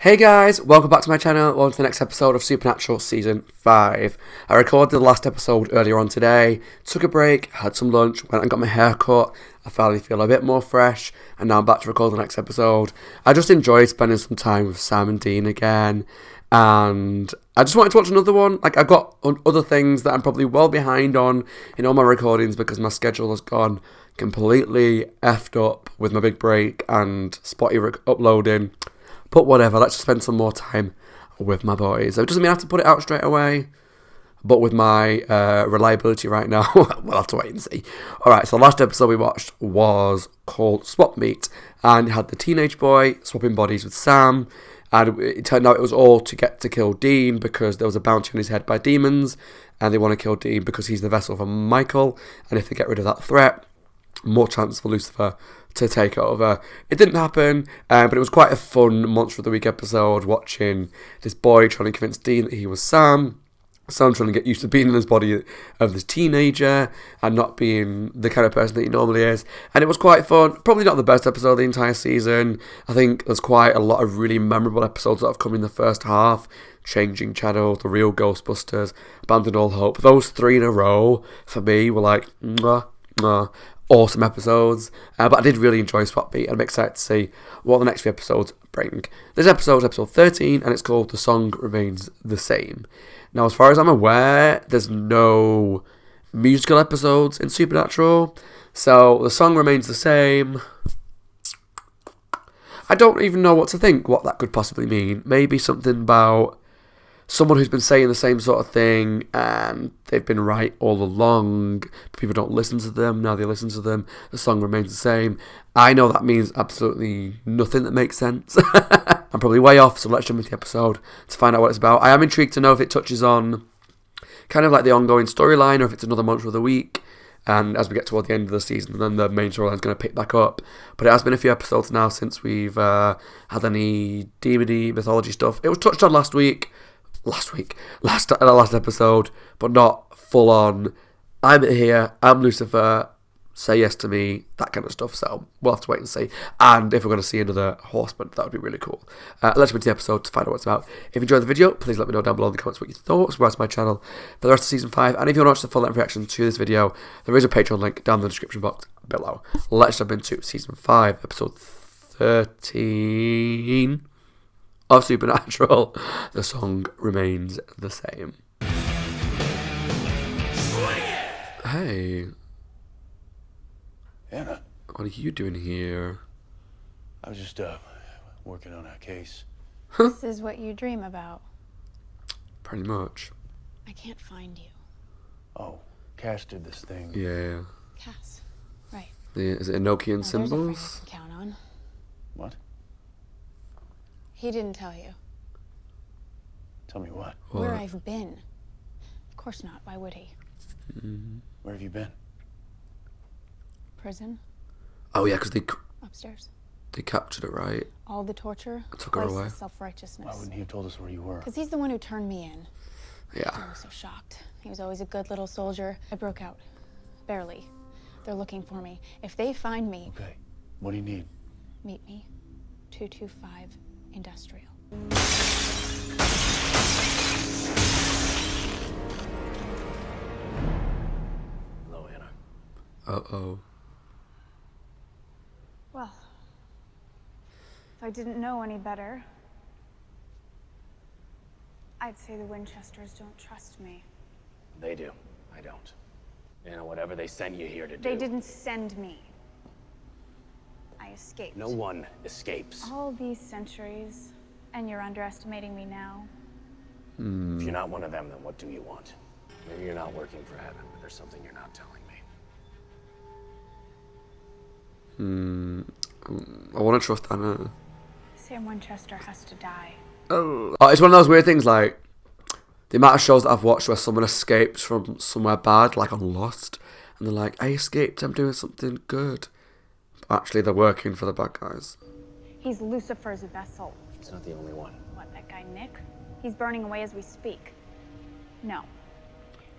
Hey guys, welcome back to my channel. Welcome to the next episode of Supernatural Season 5. I recorded the last episode earlier on today, took a break, had some lunch, went and got my hair cut. I finally feel a bit more fresh, and now I'm back to record the next episode. I just enjoyed spending some time with Sam and Dean again, and I just wanted to watch another one. Like, I've got other things that I'm probably well behind on in all my recordings because my schedule has gone completely effed up with my big break and spotty uploading. But whatever, let's just spend some more time with my boys. It doesn't mean I have to put it out straight away, but with my reliability right now, we'll have to wait and see. Alright, so the last episode we watched was called Swap Meet, and it had the teenage boy swapping bodies with Sam, and it turned out it was all to get to kill Dean because there was a bounty on his head by demons, and they want to kill Dean because he's the vessel for Michael, and if they get rid of that threat, more chance for Lucifer to take over. It didn't happen, but it was quite a fun Monster of the Week episode, watching this boy trying to convince Dean that he was Sam trying to get used to being in this body of this teenager and not being the kind of person that he normally is. And it was quite fun. Probably not the best episode of the entire season. I think there's quite a lot of really memorable episodes that have come in the first half. Changing Channels, The Real Ghostbusters, Abandon All Hope. Those three in a row, for me, were like, mwah, mwah. Awesome episodes, but I did really enjoy Swap Meet, and I'm excited to see what the next few episodes bring. This episode is episode 13, and it's called The Song Remains the Same. Now, as far as I'm aware, there's no musical episodes in Supernatural, so the song remains the same. I don't even know what to think, what that could possibly mean. Maybe something about someone who's been saying the same sort of thing and they've been right all along, but people don't listen to them. Now they listen to them, the song remains the same. I know that means absolutely nothing that makes sense. I'm probably way off, so let's jump into the episode to find out what it's about. I am intrigued to know if it touches on kind of like the ongoing storyline or if it's another Monster of the Week. And as we get toward the end of the season, then the main storyline is going to pick back up. But it has been a few episodes now since we've had any demony mythology stuff. It was touched on last episode, but not full on. I'm here, I'm Lucifer, say yes to me, that kind of stuff. So we'll have to wait and see. And if we're going to see another horseman, that would be really cool. Let's get to the episode to find out what it's about. If you enjoyed the video, please let me know down below in the comments what you thought. Subscribe to my channel for the rest of season 5. And if you want to watch the full length reaction to this video, there is a Patreon link down in the description box below. Let's jump into season 5, episode 13 of Supernatural. The song remains the same. Hey. Anna. What are you doing here? I was just working on a case. This is what you dream about. Pretty much. I can't find you. Oh, Cass did this thing. Yeah. Cass. Right. Is it Enochian Well, symbols? There's a friend you can count on. What? He didn't tell you. Tell me what? Where I've been. Of course not. Why would he? Where have you been? Prison. Oh yeah, because Upstairs. they captured it, right? All the torture. Took her twice away. the self-righteousness. Why wouldn't he have told us where you were? Because he's the one who turned me in. Yeah. I was so shocked. He was always a good little soldier. I broke out. Barely. They're looking for me. If they find me, Okay. What do you need? meet me. 225 Industrial. Hello, Anna. Uh-oh. Well, if I didn't know any better, I'd say the Winchesters don't trust me. They do. I don't. And whatever they sent you here to do. They didn't send me. I escaped. No one escapes. All these centuries, and you're underestimating me now. If you're not one of them, then what do you want? Maybe you're not working for heaven, but there's something you're not telling me. I want to trust Anna. Sam Winchester has to die. Oh, it's one of those weird things, like the amount of shows that I've watched where someone escapes from somewhere bad, like on Lost, and they're like, I escaped, I'm doing something good. But actually, they're working for the bad guys. He's Lucifer's vessel. It's not the only one. What, that guy Nick? He's burning away as we speak. No.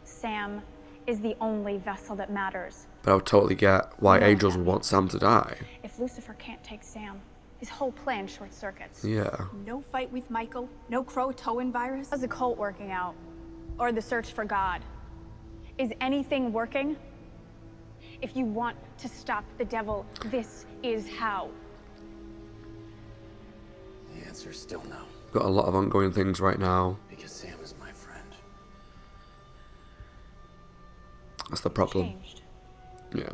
Sam is the only vessel that matters. But I would totally get why No, Angels no. would want Sam to die. If Lucifer can't take Sam, His whole plan short circuits. Yeah. No fight with Michael, no Croatoan virus. How's the cult working out? Or the search for God? Is anything working? If you want to stop the devil, this is how. The answer's still no. Got a lot of ongoing things right now. Because Sam is my friend. That's the problem. Changed. Yeah.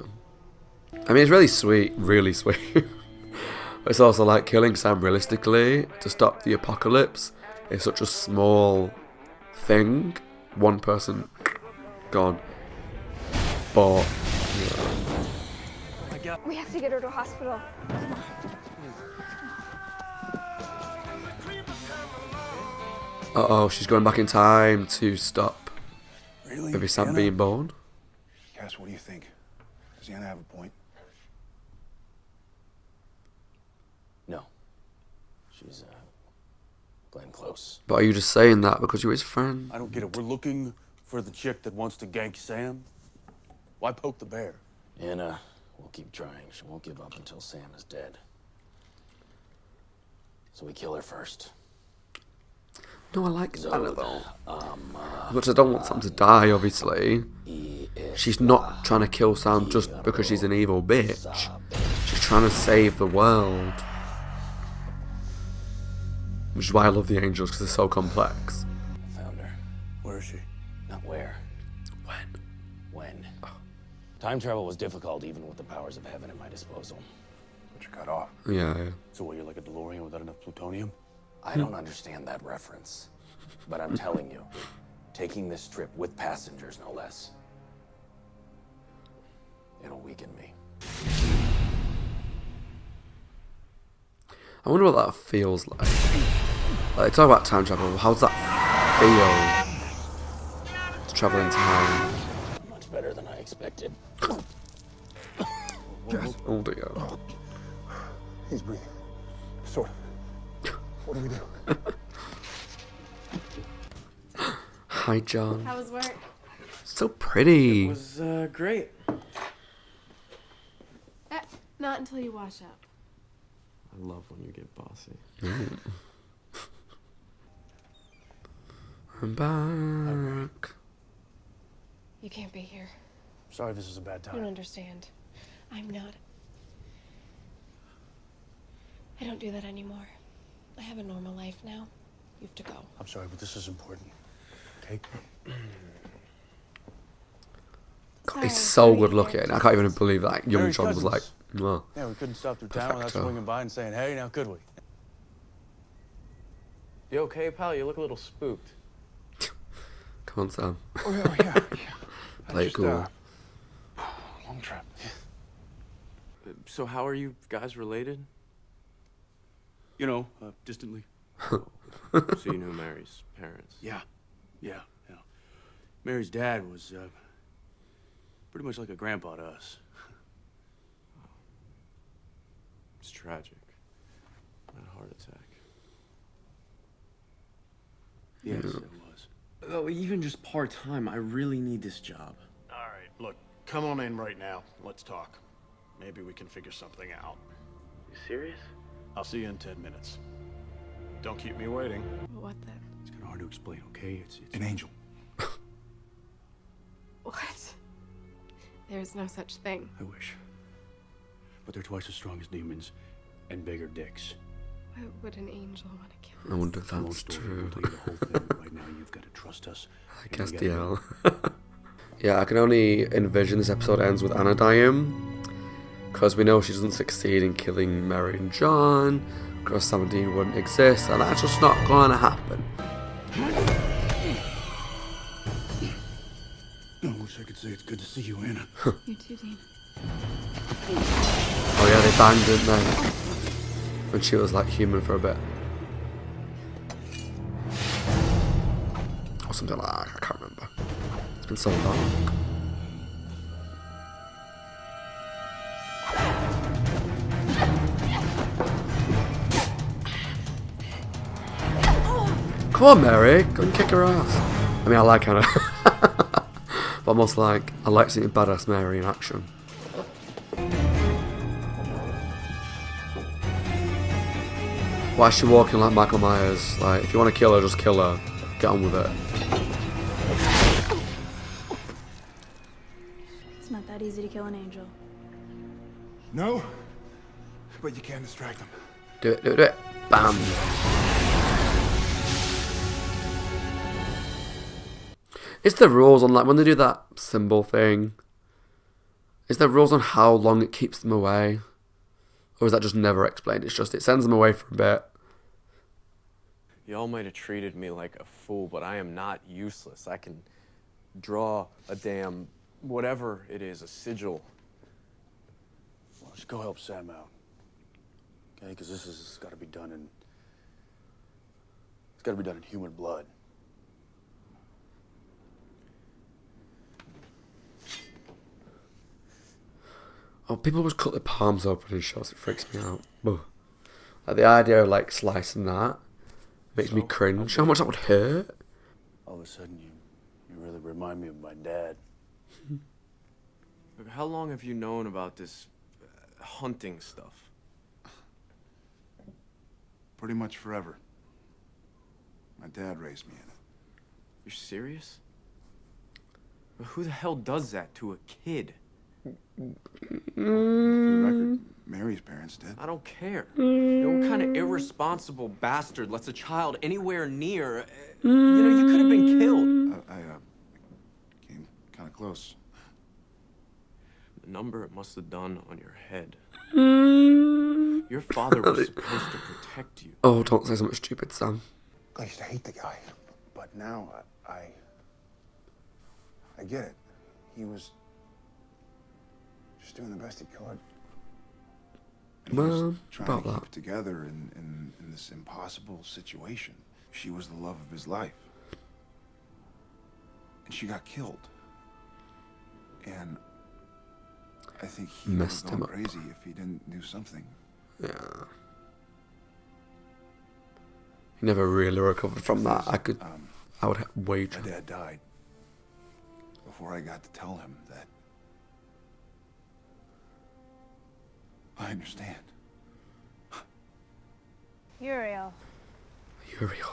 I mean, it's really sweet. Really sweet. It's also like killing Sam realistically to stop the apocalypse is such a small thing. One person gone. But, yeah. We have to get her to a hospital. Uh-oh, she's going back in time to stop Really? maybe Sam Anna? being born. Cass, what do you think? Does Anna have a point? No. She's, playing close. But are you just saying that because you're his friend? I don't get it. We're looking for the chick that wants to gank Sam. Why poke the bear? Anna will keep trying. She won't give up until Sam is dead. So we kill her first. No, I like So, Anna though. Because I don't want Sam to die, obviously. She's not trying to kill Sam just because she's an evil bitch. She's trying to save the world. Which is why I love the angels, because they're so complex. I found her. Where is she? Not where. When. Time travel was difficult even with the powers of heaven at my disposal. But you cut off. Yeah. So what, you're like a DeLorean without enough plutonium? I don't understand that reference. But I'm telling you, taking this trip with passengers, no less, it'll weaken me. I wonder what that feels like. Like, talk about time travel. How's that feel? To travel in time. Much better than I expected. Oh dear. He's breathing. Sort of. What do we do? Hi, John. How was work? So pretty. It was great. Not until you wash up. I love when you get bossy. I'm back. You can't be here. Sorry, this is a bad You don't time. understand. I'm not. I don't do that anymore. I have a normal life now. You have to go. I'm sorry, but this is important. Okay? God, he's Sorry, so sorry, good looking. I can't even believe that young They're John was like, cousins. well, Yeah, we couldn't stop through town without Perfecto. swinging by and saying, hey, now could we? You okay, pal? You look a little spooked. come on, Sam. Oh, yeah. Play it cool. Long trip. So how are you guys related? You know, distantly. So you knew Mary's parents? Yeah. Mary's dad was pretty much like a grandpa to us. It's tragic. A heart attack. Yes, it was. Oh, even just part-time, I really need this job. All right, look, come on in right now. Let's talk. Maybe we can figure something out. You serious? I'll see you in 10 minutes. Don't keep me waiting. What then? It's kind of hard to explain, okay? It's an angel. What? There's no such thing. I wish. But they're twice as strong as demons and bigger dicks. Why would an angel want to kill I us? wonder if Long that's story, true. I'll tell you the whole thing, but right now you've got to trust us. I and guess you gotta DL. Yeah, I can only envision this episode ends with Anna dying. Because we know she doesn't succeed in killing Mary and John. Because Sam and Dean wouldn't exist. And that's just not going to happen. I wish I could say it's good to see you, Anna. You too, Dean. Oh yeah, they banged, didn't they? When she was like human for a bit. Or something like that, I can't remember. It's been so long. Come on, Mary, go and kick her ass. I mean, I like Hannah. But I'm also like, I like seeing badass Mary in action. Why is she walking like Michael Myers? Like, if you want to kill her, just kill her. Get on with it. It's not that easy to kill an angel. No, but you can distract them. Do it, do it, do it. Bam. Is there rules on, like, when they do that symbol thing? Is there rules on how long it keeps them away? Or is that just never explained? It's just, it sends them away for a bit. Y'all might have treated me like a fool, but I am not useless. I can draw a damn whatever it is, a sigil. Well, just go help Sam out. Okay, because this has got to be done in... It's got to be done in human blood. Oh, people just cut their palms open in shots. It freaks me out. Ugh. Like, the idea of, like, slicing that makes me cringe. How much that would hurt? All of a sudden, you really remind me of my dad. Look, how long have you known about this hunting stuff? Pretty much forever. My dad raised me in it. You're serious? But who the hell does that to a kid? For the record, Mary's parents did. I don't care. You know, what kind of irresponsible bastard lets a child anywhere near? You know, you could have been killed. I came kind of close. The number it must have done on your head. Your father was supposed to protect you. Oh, don't say something stupid, Sam. I used to hate the guy, but now I get it. He was just doing the best he could. And he was Well, trying about to keep that. it together in this impossible situation. She was the love of his life. And she got killed. And I think he would have Messed him gone up. crazy if he didn't do something. Yeah. He never really recovered from that. I would wager. My dad died before I got to tell him that I understand. Uriel, Uriel. you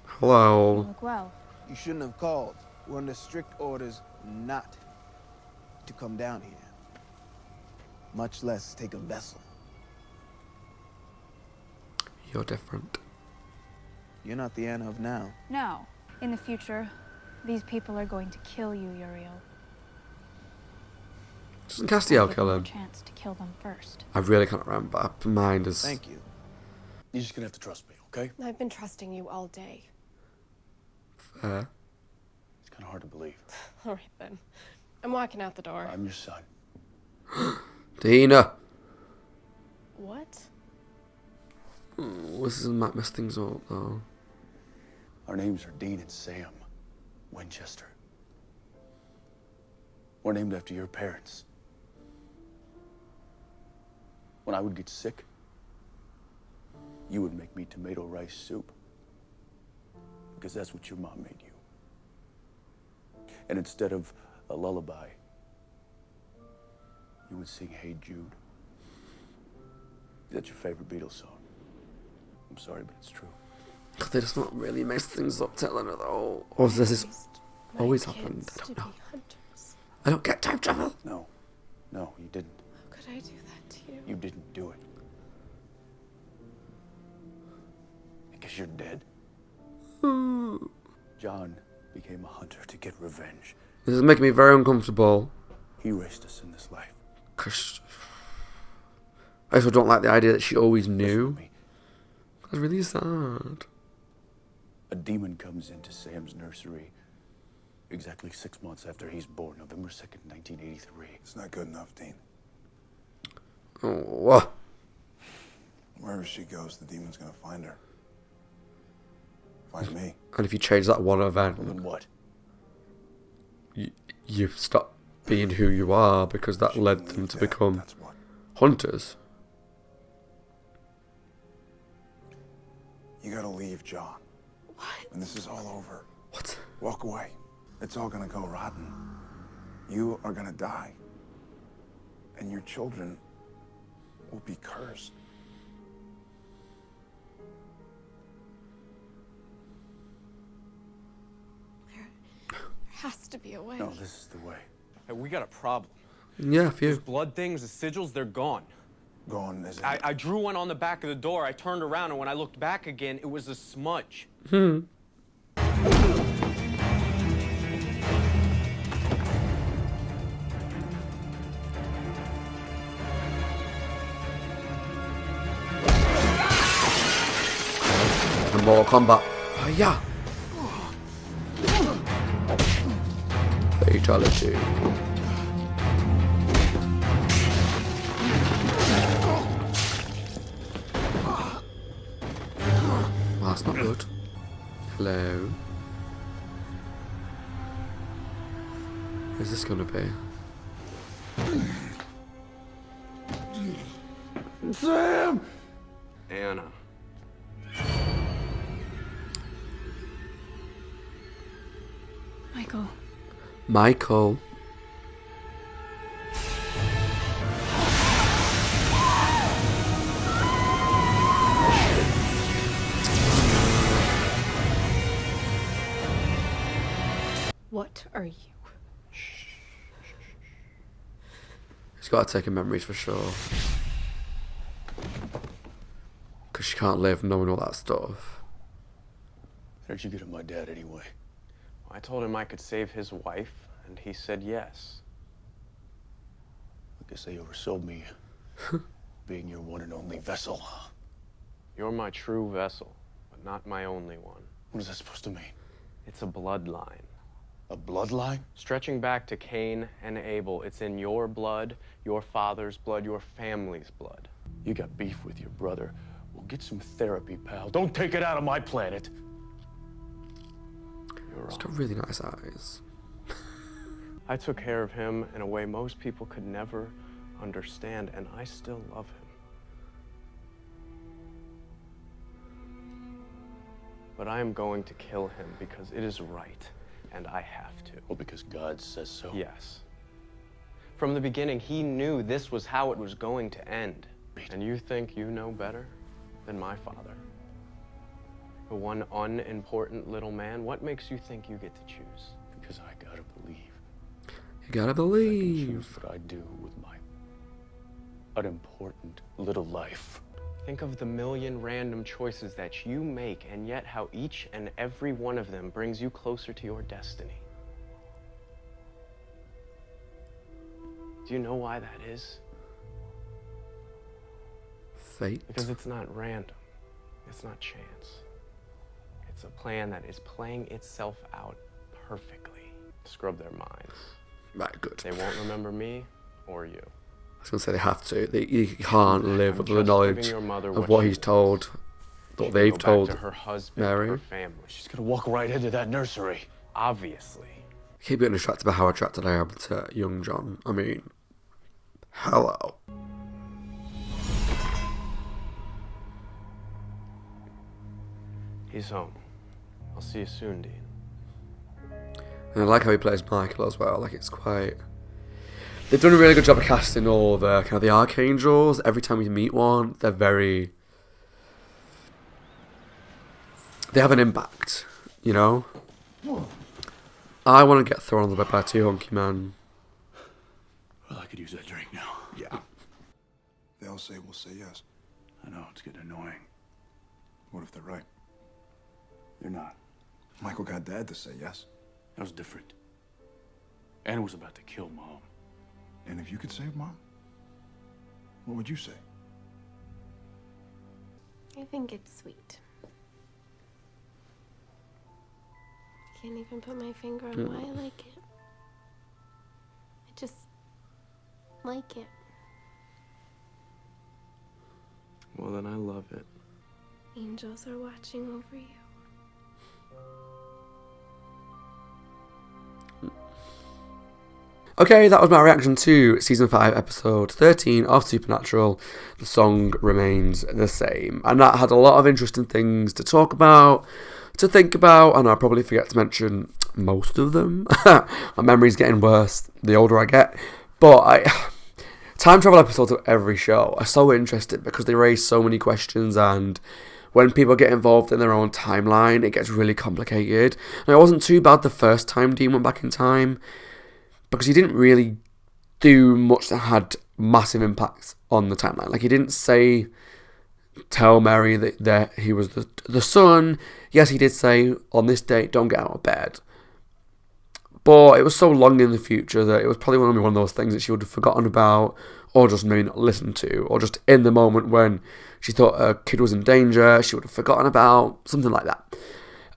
Hello. look well. You shouldn't have called. We're under strict orders not to come down here. Much less take a vessel. You're different. You're not the Anna of now. No. In the future, these people are going to kill you, Uriel. Doesn't Castiel Give kill them a him? chance to kill them first. I really can't remember. Mind is... Thank you. You're just gonna have to trust me, okay? I've been trusting you all day. fair. It's kind of hard to believe. All right, then. I'm walking out the door. I'm your son. Dina! What? Oh, this might mess things up, though. Our names are Dean and Sam Winchester. We're named after your parents. When I would get sick, you would make me tomato rice soup. Because that's what your mom made you. And instead of a lullaby, you would sing Hey Jude. That's your favorite Beatles song. I'm sorry, but it's true. They just not really mess things up, telling her, though. Or has this My always kids happened? I to don't know. be hunters. I don't get time travel. No, you didn't. How could I do that to you? You didn't do it. Because you're dead. John became a hunter to get revenge. This is making me very uncomfortable. He raised us in this life. Because I also don't like the idea that she always Listen knew. to me. That's really sad. A demon comes into Sam's nursery exactly 6 months after he's born, November 2nd, 1983. It's not good enough, Dean. Oh, Wherever she goes, the demon's gonna find her. Find me. and if you change that one Well, event, then what? you stop being who you are because that She led can them leave to Dad, become That's what. hunters. You gotta leave, John. What? When this is all over, What? walk away. It's all gonna go rotten. You are gonna die. And your children will be cursed. to be a way. No, this is the way. Hey, we got a problem. Yeah, a Those few. blood things, the sigils, they're gone. Gone, is it? I drew one on the back of the door. I turned around, and when I looked back again, it was a smudge. And Mortal Kombat. Oh, yeah. Fatality. Well, that's not good. Hello. Where's this gonna be? Sam! Anna. Michael. Michael. What are you? He's got to take her memories for sure. Because she can't live knowing all that stuff. How'd you get at my dad anyway? I told him I could save his wife, and he said yes. I guess they oversold me. Being your one and only vessel. You're my true vessel, but not my only one. What is that supposed to mean? It's a bloodline. A bloodline? Stretching back to Cain and Abel, it's in your blood, your father's blood, your family's blood. You got beef with your brother. Well, get some therapy, pal. Don't take it out of my planet. You're He's wrong. got really nice eyes. I took care of him in a way most people could never understand, and I still love him. But I am going to kill him because it is right, and I have to. Well, because God says so. Yes. From the beginning, he knew this was how it was going to end. And you think you know better than my father? The one unimportant little man? What makes you think you get to choose? Because I gotta believe. You gotta I can believe. choose what I do with my unimportant little life. Think of the million random choices that you make, and yet how each and every one of them brings you closer to your destiny. Do you know why that is? Fate. Because it's not random. It's not chance. It's a plan that is playing itself out perfectly. Scrub their minds. Right, good. They won't remember me or you. I was going to say they have to. You can't live I'm with the just knowledge giving your mother of what she he's wants. told, She what can they've go back told to her husband, Mary. her family. She's gonna walk right into that nursery. Obviously. I keep getting distracted by how attracted I am to young John. I mean, hello. He's home. I'll see you soon, Dean. And I like how he plays Michael as well. Like, it's quite... They've done a really good job of casting all the kind of the archangels. Every time we meet one, they're very... They have an impact, you know? I want to get thrown on the bed by two hunky men. Well, I could use that drink now. Yeah. They'll say we'll say yes. I know, it's getting annoying. What if they're right? They're not. Michael got Dad to say yes. That was different. Anna was about to kill Mom. And if you could save Mom, what would you say? I think it's sweet. I can't even put my finger on why I like it. I just like it. Well, then I love it. Angels are watching over you. Okay, that was my reaction to Season 5, Episode 13 of Supernatural. The song remains the same. And that had a lot of interesting things to talk about, to think about, and I'll probably forget to mention most of them. My memory's getting worse the older I get. But time travel episodes of every show are so interesting because they raise so many questions, and when people get involved in their own timeline, it gets really complicated. And it wasn't too bad the first time Dean went back in time, because he didn't really do much that had massive impacts on the timeline. Like, he didn't tell Mary that he was the son. Yes, he did say, on this date, don't get out of bed. But it was so long in the future that it was probably one of those things that she would have forgotten about, or just maybe not listened to, or just in the moment when she thought her kid was in danger, she would have forgotten about, something like that.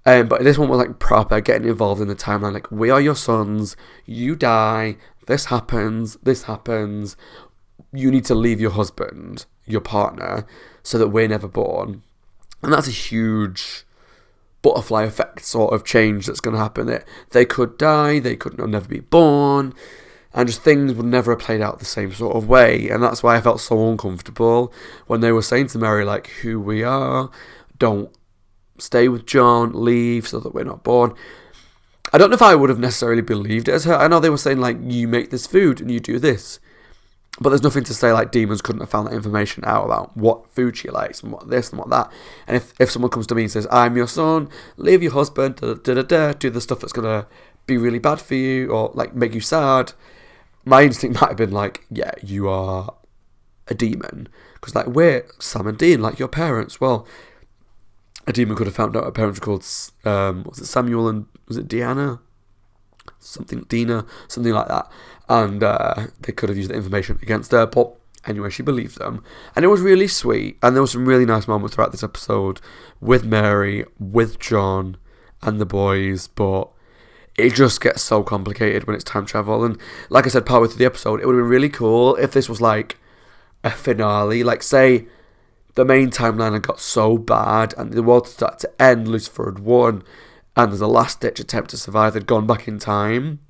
But this one was like proper, getting involved in the timeline, like, we are your sons, you die, this happens, you need to leave your husband, your partner, so that we're never born. And that's a huge butterfly effect sort of change that's going to happen. That they could die, they could never be born, and just things would never have played out the same sort of way. And that's why I felt so uncomfortable when they were saying to Mary, like, who we are, don't stay with John, leave so that we're not born. I don't know if I would have necessarily believed it as her. I know they were saying, like, you make this food and you do this, but there's nothing to say, like, demons couldn't have found that information out about what food she likes and what this and what that. And if someone comes to me and says, I'm your son, leave your husband, do the stuff that's going to be really bad for you or, like, make you sad, my instinct might have been like, yeah, you are a demon. Because, like, we're Sam and Dean, like your parents. Well, a demon could have found out her parents were called, was it Samuel and, was it Deanna? Dina, something like that. And they could have used the information against her, but anyway, she believed them. And it was really sweet, and there were some really nice moments throughout this episode with Mary, with John, and the boys, but it just gets so complicated when it's time travel. And like I said, partway through the episode, it would have been really cool if this was like a finale, like say the main timeline had got so bad and the world started to end, Lucifer had won, and there's a last-ditch attempt to survive, they'd gone back in time,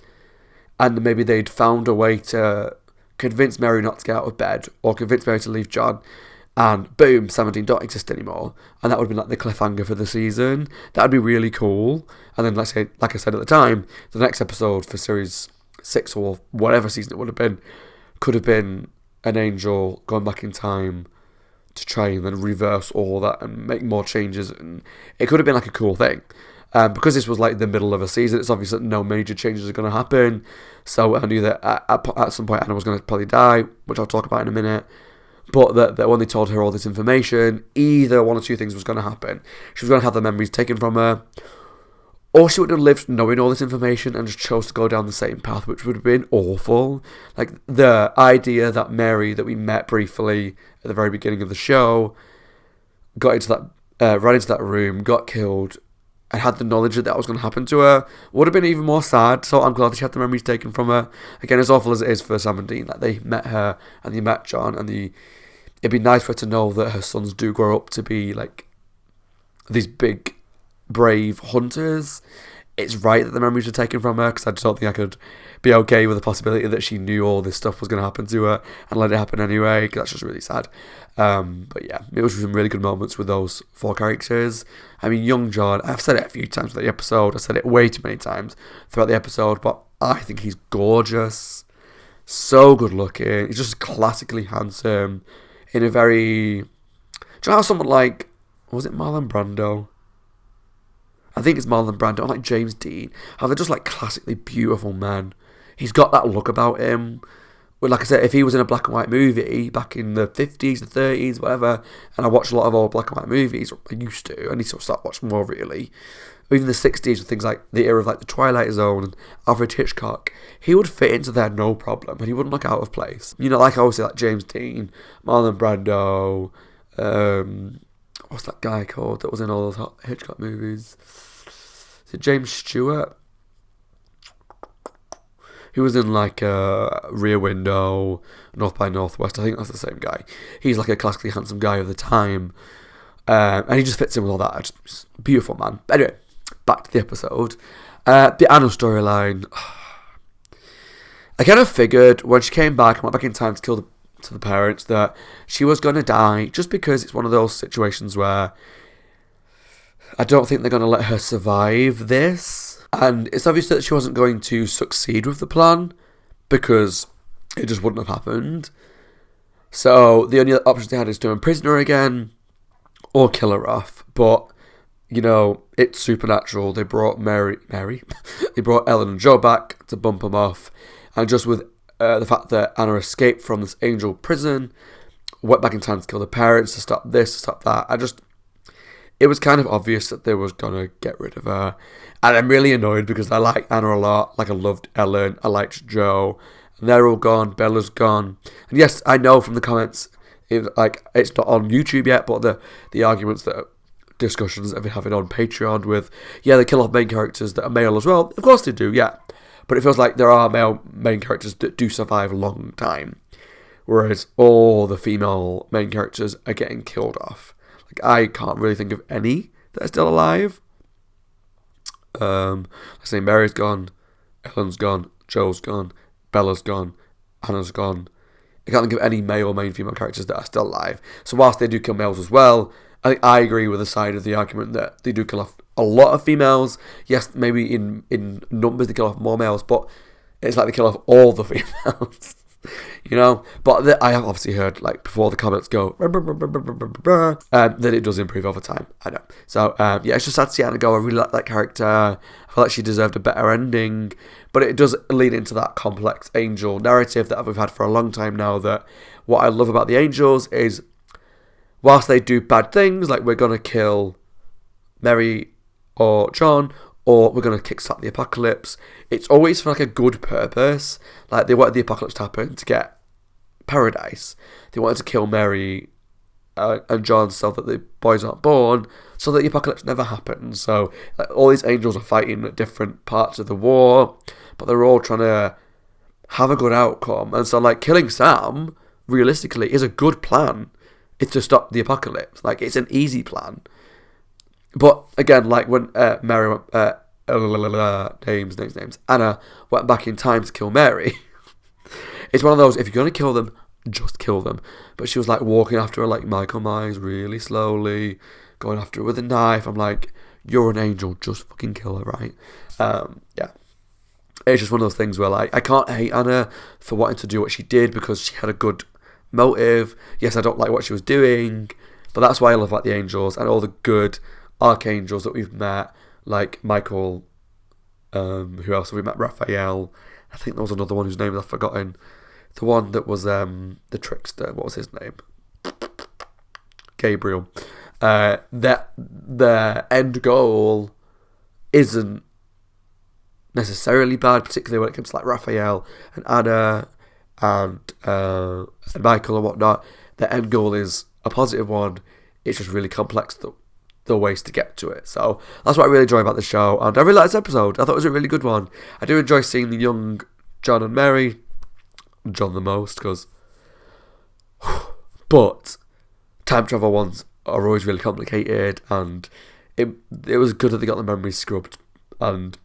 and maybe they'd found a way to convince Mary not to get out of bed, or convince Mary to leave John, and boom, Sam and Dean don't exist anymore. And that would have been like the cliffhanger for the season. That would be really cool. And then, like I said at the time, the next episode for series 6 or whatever season it would have been, could have been an angel going back in time to try and then reverse all that and make more changes. And it could have been like a cool thing. Because this was like the middle of a season, it's obvious that no major changes are going to happen. So I knew that at some point Anna was going to probably die, which I'll talk about in a minute. But that when they told her all this information, either one or two things was going to happen. She was going to have the memories taken from her, or she would have lived knowing all this information and just chose to go down the same path, which would have been awful. Like the idea that Mary, that we met briefly at the very beginning of the show, got into that, ran into that room, got killed, and had the knowledge that that was going to happen to her, would have been even more sad. So I'm glad that she had the memories taken from her. Again, as awful as it is for Sam and Dean, like they met her and they met John, and it'd be nice for her to know that her sons do grow up to be like these big, brave hunters. It's right that the memories were taken from her, because I just don't think I could be okay with the possibility that she knew all this stuff was going to happen to her and let it happen anyway, because that's just really sad. But yeah, it was some really good moments with those 4 characters. I mean, young John, I've said it a few times throughout the episode, I said it way too many times throughout the episode, but I think he's gorgeous, so good looking, he's just classically handsome, in a very, do you know how someone like, was it Marlon Brando? I think it's Marlon Brando, or like James Dean, how they're just like classically beautiful men. He's got that look about him. Well, like I said, if he was in a black and white movie back in the 50s, the 30s, whatever, and I watched a lot of old black and white movies, I used to, I need to start watching more really, or even the 60s with things like the era of like The Twilight Zone and Alfred Hitchcock, he would fit into there no problem, and he wouldn't look out of place. You know, like I always say, like James Dean, Marlon Brando, what's that guy called that was in all those Hitchcock movies? Is it James Stewart? He was in like Rear Window, North by Northwest. I think that's the same guy. He's like a classically handsome guy of the time. And he just fits in with all that. Just beautiful man. But anyway, back to the episode. The Anna storyline. I kind of figured when she came back and went back in time to kill the parents that she was going to die, just because it's one of those situations where I don't think they're going to let her survive this. And it's obvious that she wasn't going to succeed with the plan, because it just wouldn't have happened. So the only options they had is to imprison her again, or kill her off. But, you know, it's Supernatural. They brought Mary, they brought Ellen and Joe back to bump them off. And just with the fact that Anna escaped from this angel prison, went back in time to kill the parents, to stop this, to stop that. It was kind of obvious that they was going to get rid of her. And I'm really annoyed because I like Anna a lot. Like, I loved Ellen. I liked Joe. And they're all gone. Bella's gone. And yes, I know from the comments, it's not on YouTube yet, but the arguments that discussions that I've been having on Patreon with, yeah, they kill off main characters that are male as well. Of course they do, yeah. But it feels like there are male main characters that do survive a long time. Whereas all the female main characters are getting killed off. Like, I can't really think of any that are still alive. I say Mary's gone, Ellen's gone, Joe's gone, Bella's gone, Anna's gone. I can't think of any male or main female characters that are still alive. So whilst they do kill males as well, I think I agree with the side of the argument that they do kill off a lot of females. Yes, maybe in numbers they kill off more males, but it's like they kill off all the females. You know, but I have obviously heard, like, before the comments go, that it does improve over time. I know. So, yeah, it's just sad to see Anna go. I really like that character. I feel like she deserved a better ending. But it does lead into that complex angel narrative that we've had for a long time now, that what I love about the angels is, whilst they do bad things, like we're going to kill Mary or John, or we're going to kickstart the apocalypse, it's always for like a good purpose. Like, they wanted the apocalypse to happen to get paradise. They wanted to kill Mary and John so that the boys aren't born, so that the apocalypse never happens. So, like, all these angels are fighting at different parts of the war, but they're all trying to have a good outcome. And so, like, killing Sam, realistically, is a good plan. It's to stop the apocalypse. Like, it's an easy plan. But again, like when Mary, Anna went back in time to kill Mary, it's one of those, if you're going to kill them, just kill them. But she was like walking after her like Michael Myers, really slowly, going after her with a knife. I'm like, you're an angel, just fucking kill her, right? Yeah. It's just one of those things where, like, I can't hate Anna for wanting to do what she did because she had a good motive. Yes, I don't like what she was doing, but that's why I love, like, the angels and all the good archangels that we've met, like Michael, who else have we met? Raphael. I think there was another one whose name I've forgotten. The one that was the trickster. What was his name? Gabriel. That the end goal isn't necessarily bad, particularly when it comes to like Raphael and Anna and Michael and whatnot. The end goal is a positive one. It's just really complex, the ways to get to it. So that's what I really enjoy about the show, and I really liked this episode. I thought it was a really good one. I do enjoy seeing the young John and Mary. John the most, because but time travel ones are always really complicated, and it was good that they got the memories scrubbed and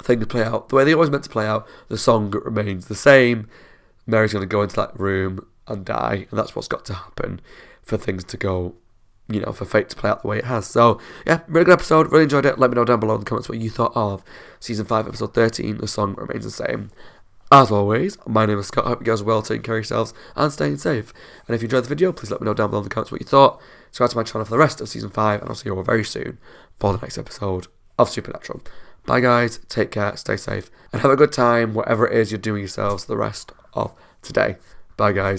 things play out the way they always meant to play out. The song remains the same. Mary's going to go into that room and die, and that's what's got to happen for things to go, you know, for fate to play out the way it has. So, yeah, really good episode. Really enjoyed it. Let me know down below in the comments what you thought of Season 5, Episode 13. The song remains the same. As always, my name is Scott. I hope you guys are well, taking care of yourselves, and staying safe. And if you enjoyed the video, please let me know down below in the comments what you thought. Subscribe to my channel for the rest of Season 5, and I'll see you all very soon for the next episode of Supernatural. Bye, guys. Take care, stay safe, and have a good time, whatever it is you're doing yourselves the rest of today. Bye, guys.